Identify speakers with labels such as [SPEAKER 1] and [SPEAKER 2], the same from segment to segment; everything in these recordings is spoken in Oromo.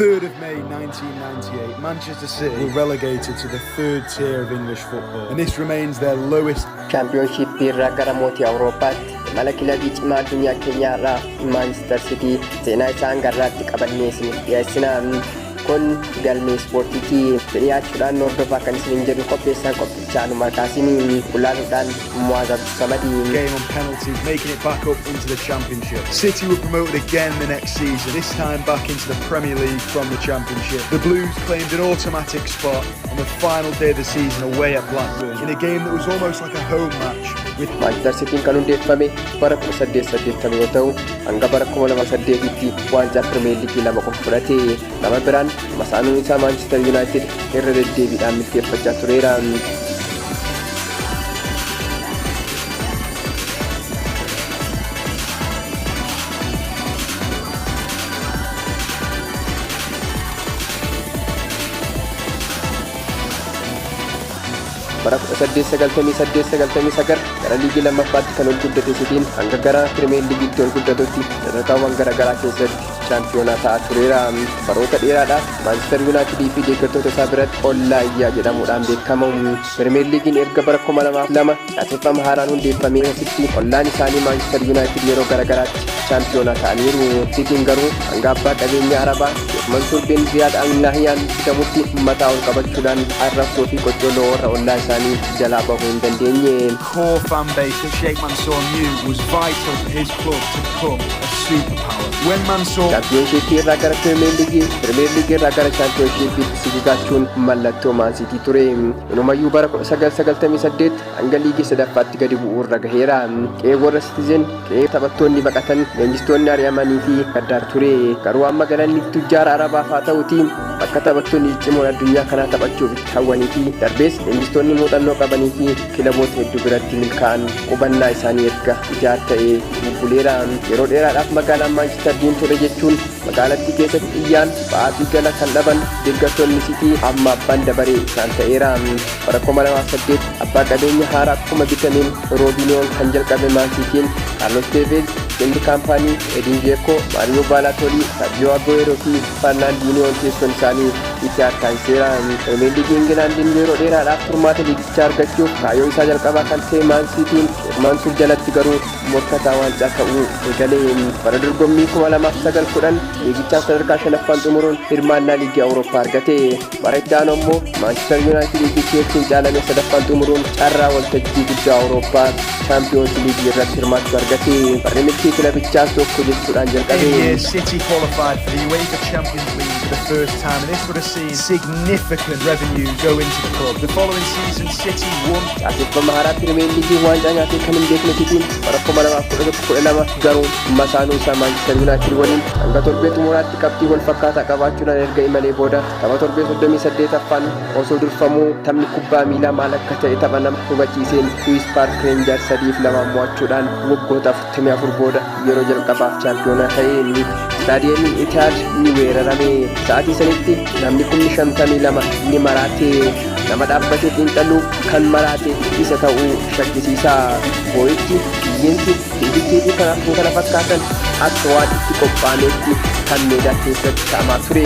[SPEAKER 1] 3rd of May 1998, Manchester City were relegated to the 3rd tier of English football, and this remains their lowest
[SPEAKER 2] championship irraa gara mootii Awuroopaatti mala kilabii cimaa addunyaa keenyaarraa Manchester City seenaa isaan garraatti qabannee isiniif dhiyeessinaan kun galmee ispoortiitii dhiyaachuudhaan hordofaa kan isiniin jedhu qopheessaan qophichaan markaasiniin ulaaluudhaan Mu'azzam Samadii.
[SPEAKER 1] Game on penalties, making it back up into the Championship. City were promoted again the next season, this time back into the Premier League from the Championship. The Blues claimed an automatic spot on the final day of the season away at Blackburn in a game that was almost like a home match.
[SPEAKER 2] Manchester City kan hundeeffame bara 1880 yoo ta'u hanga bara 2008tti waancaa Premier League lama qofa fudhate. Nama biraan masaanuun isaa Manchester United irra deddeebiidhaan milkeeffachaa tureera. bara 1898-99 gara liigii lammaffaatti kan ol guddate Citiin hanga gara Premier Leagueetti ol guddatutti sadarkaawwan garaagaraa keessatti chaampiyoonaa ta'aa tureera. Baroota dheeraadhaaf Manchester United fi deeggartoota isaa biratti Ollaayyaa jedhamuudhaan beekama. Premier Leagueen erga bara 2002 caaseffama haaraan hundeeffamee asitti ollaan isaanii Manchester United yeroo garaagaraatti chaampiyoonaa ta'aniiru. Citiin garuu hanga abbaa qabeenya Arabaa Mansuur bin Ziyaad Al Nahyaan jedhamutti mataa ol qabachuudhaan arrabsoo fi qoccoloo warra ollaa isaanii jalaa bahuu hin dandeenye.
[SPEAKER 1] Core fan base that Sheikh Mansour knew was vital for his club to become a superpower. When Mansour
[SPEAKER 2] championship irraa gara Premier League irraa gara championship sigigaachuun mallattoo Man City ture. Inumayyuu bara 1998 hanga liigii sadaffaatti gadi bu'uu irra gaheera. Qe'ee warra Citizen qe'ee taphattoonni baqatan leenjistoonni ari'amanii fi gaddaar ture. Garuu amma galanni tujjaara Arabaaf haa ta'uti bakka taphattoonni ciccimoo addunyaa kanaa taphachuuf itti hawwanii fi darbees leenjistoonni muuxannoo qabanii fi kilaboota hedduu biratti milkaa'an qubannaa isaanii erga ijaar ta'ee bubbuleera. Yeroo dheeraadhaaf magaalaan Manchester diimtuudha jechuun magaalattii keessatti iyyaan ba'aa fi gala kan dhaban deeggartoonni City amma abbaan dabaree isaan ta'eera. Bara 2008 abbaa qabeenya haaraa akkuma bitameen Roobiniyoon kan jalqabe Man Cityin Carlos Tevez, Endi Kaampaanii, Edin Dzeko, Mario Balotelli, Sergio Aguero fi Fernandinhoon teessoon isaanii itti harkaanseera. Premier League Ingilaandiin yeroo dheeraadhaaf furmaata liigichaa argachuuf kaayyoo isaa jalqabaa kan ta'e Man Cityin Mansuur jalatti garuu morkataa waancaa ta'uu eegalee. Bara dorgommii 2009 liigichaan sadarkaa 5ffaan xumuruun hirmaannaa liigii Awurooppaa argate. Bara itti aanu immoo Manchester United liigii Cheelsiin caalame 7ffaan xumuruun carraa waltajjii guddaa Awurooppaa Champions League irratti hirmaachuu argate. Barri milkii kilabichaas tokko jechuudhaan jalqabe.
[SPEAKER 1] City qualified for the UEFA Champions League for the first time, and this would have seen significant revenue go into the club. The following season, City won.
[SPEAKER 2] Caaseffama haaraa Premier League waancaa nyaatee kan hin beekne Citiin bara 2011 garuu masaanuu isaa Manchester United waliin hanga torbee xumuraatti qabxii wal fakkaataa qabaachuudhaan erga imalee booda tapha torbee 38ffaan osoo durfamuu taphni kubbaa miilaa maal akka ta'e tapha nama hubachiiseen Queen's Park Rangers 3-2 mo'achuudhaan waggoota 44 booda yeroo jalqabaaf chaampiyoonaa ta'e. Staadiyeemiin Etihad ni weerarame. Sa'aatii sanitti namni 52,000 ni maraate. Nama dhaabbatee xiinxaluu kan maraate isa ta'uu shakkisiisaa. Boo'ichi biyyeensi fiigichaa fi kana fakkaatan akka waan itti qophaa'ametti kan meedaa keessatti ta'amaa ture.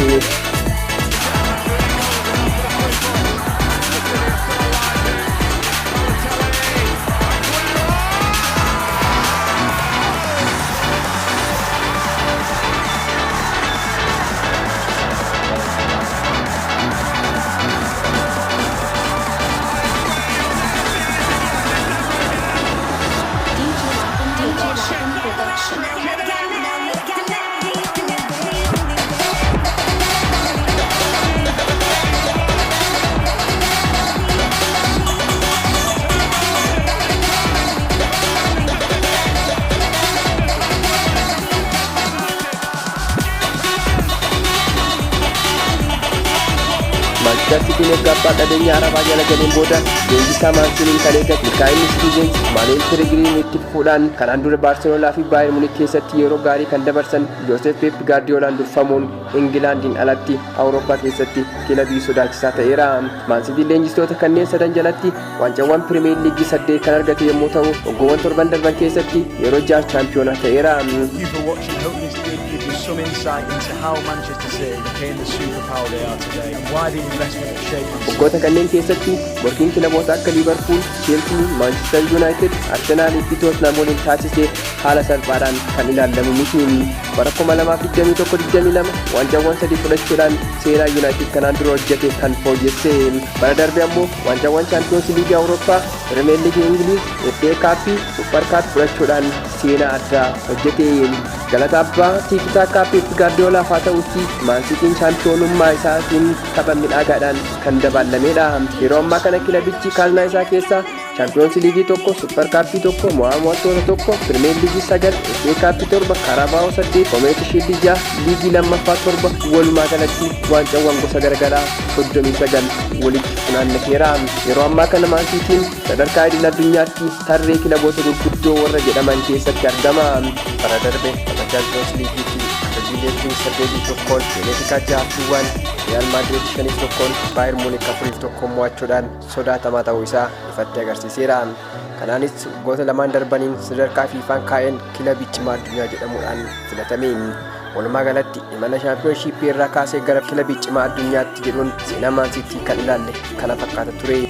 [SPEAKER 2] Sitiin eeggaa abbaa qabeenya Arabaa jala galeen booda leenjisaa Maansiiniin kan eegate Milkaa'inni Stiivens Maanu'eel Peregiriin itti fuudhaan kanaan dura Baarseloonaa fi Baayer Muuniik keessatti yeroo gaarii kan dabarsan Joosef Peep Gaardiyoolaan durfamuun Ingilaandiin alatti Awurooppaa keessatti kilabii sodaachisaa ta'eera. Maansiitiin leenjistoota kanneen sadan jalatti waancawwan Pirimeer Liigii 8 kan argate yommuu ta'u waggoowwan 7 darban keessatti yeroo 6 chaampiyoonaa ta'eera.
[SPEAKER 1] Some insight into how Manchester City became the superpower they are today and why the investment of Sheikh Mansour.
[SPEAKER 2] Waggoota kanneen keessatti morkiin kilaboota akka Liverpool, Chelsea, Manchester United, Arsenal fi Tottenham waliin taasisee haala salphaadhaan kan ilaalamu miti. Bara 2021-22 waancawwan 3 fudhachuudhaan seenaa United kanaan dura hojjete kan fooyyesse. Bara darbe ammoo waancawwan Champions League Awurooppaa, Premier League Ingiliz, FA Cup, Super Cup fudhachuudhaan seenaa addaa hojjete. Galata abbaa tiikitaakkaa Peep Gaardiyoolaaf haa ta'utti Maansiitiin chaampiyoonummaa isaatiin tapha midhaagaadhaan kan dabaalamedha. Yeroo ammaa kana kilabichi kaalnaa isaa keessaa Champions League tokko, Super Cup tokko, mo'amtoota tokko, Premier League 9, FA Cup 7, Carabao 8, Community Shield 6, Liigii lammaffaa 7 walumaa galatti waancawwan gosa garagaraa 39 walitti funaannateera. Yeroo ammaa kana Maansiitiin sadarkaa idil addunyaatti tarree kilaboota gurguddoo warra jedhaman keessatti argama. Bara darbe Champions League Liverpool 8-1, Benfica 6-1, Real Madrid 5-1, Bayern Munich 4-1 mo'achuudhaan sodaatamaa ta'uu isaa ifatti agarsiiseera. Kanaanis waggoota lamaan darbaniin sadarkaa fiifaan kaa'een kilabii cimaa addunyaa jedhamuudhaan filatame. Walumaa galatti imala shaampiyoonshiippii irraa kaasee gara kilabii cimaa addunyaatti jedhuun seenaa Maansiitii kan ilaalle kana fakkaata ture.